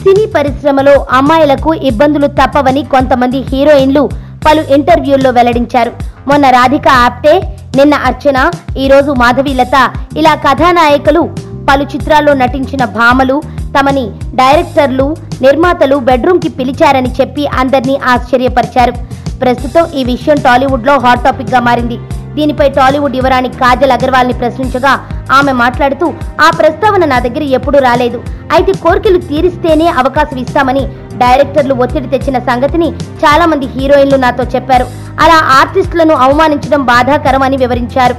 సినీ పరిశ్రమలో అమ్మాయిలకు ఇబ్బందులు తప్పవని కొంతమంది హీరోయిన్లు పలు ఇంటర్వ్యూల్లో వెల్లడించారు. మొన్న రాధిక ఆప్టే, నిన్న అర్చన, ఈరోజు మాధవీలత ఇలా కథానాయకులు పలు చిత్రాల్లో నటించిన భామలు తమని డైరెక్టర్లు, నిర్మాతలు బెడ్రూమ్ కి పిలిచారని చెప్పి అందరినీ ఆశ్చర్యపరిచారు. ప్రస్తుతం ఈ విషయం టాలీవుడ్ లో హాట్ టాపిక్ గా మారింది. దీనిపై టాలీవుడ్ యువరాణి కాజల్ అగర్వాల్ ని ప్రశ్నించగా ఆమె మాట్లాడుతూ, ఆ ప్రస్తావన నా దగ్గర ఎప్పుడూ రాలేదు. అయితే కోరికలు తీరిస్తేనే అవకాశం ఇస్తామని డైరెక్టర్లు ఒత్తిడి తెచ్చిన సంగతిని చాలా మంది హీరోయిన్లు నాతో చెప్పారు. అలా ఆర్టిస్టులను అవమానించడం బాధాకరం అని వివరించారు.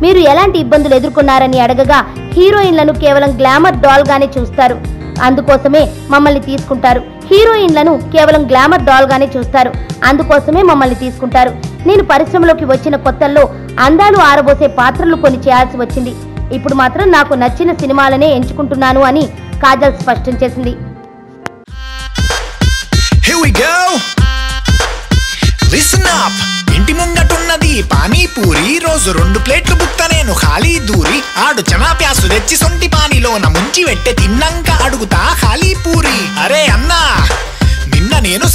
మీరు ఎలాంటి ఇబ్బందులు ఎదుర్కొన్నారని అడగగా, హీరోయిన్లను కేవలం గ్లామర్ డాల్ గానే చూస్తారు, అందుకోసమే మమ్మల్ని తీసుకుంటారు. హీరోయిన్లను కేవలం గ్లామర్ డాల్ గానే చూస్తారు, అందుకోసమే మమ్మల్ని తీసుకుంటారు. నేను పరిశ్రమలోకి వచ్చిన కొత్తల్లో అందాలు ఆరబోసే పాత్రలు కొన్ని చేయాల్సి వచ్చింది. ఇప్పుడు మాత్రం నాకు నచ్చిన సినిమాలనే ఎంచుకుంటున్నాను అని కాజల్ స్పష్టం చేసింది. ఇంటి ముంగటున్నది పానీపూరి, రోజు 2 ప్లేట్లు బుక్త నేను ఖాళీ దూరి, ఆడు చనా ప్యాసు తెచ్చి సొంటి పానీలోన ముంచి వెట్టె తిన్నంక అడుగుతా ఖాళీ పూరి. అరే అన్నా, నిన్న నేను